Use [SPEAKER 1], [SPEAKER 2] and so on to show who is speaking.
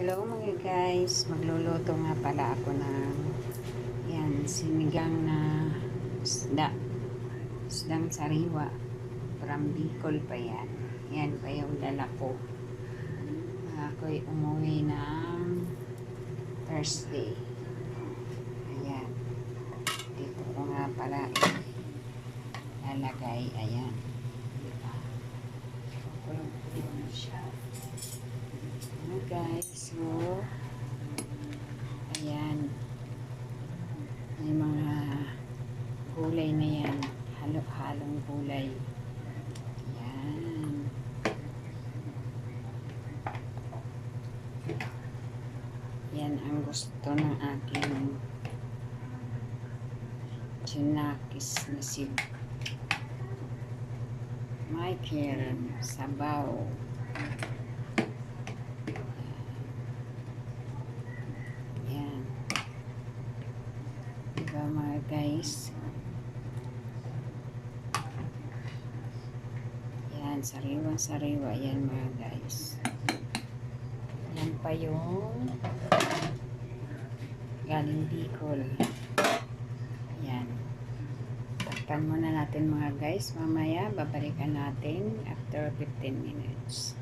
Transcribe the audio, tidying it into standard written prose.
[SPEAKER 1] Hello mga guys, magluluto nga pala ako ng sinigang na isdang sariwa from Bicol pa yan. Yan pa yung dala ko. Ako'y umuwi ng Thursday. Ayan, dito ko nga pala lalagay. Ayan, diba? Kulong-kulo na siya. Guys, so ayan, may mga gulay na yan, halo-halong gulay. Ayan, yan ang gusto ng aking Junakis na si Michael Sabaw. Diba mga guys, yan, sariwa-sariwa yan mga guys. Yan pa yung galing Bicol. Yan, takpan muna natin mga guys, mamaya babalikan natin after 15 minutes.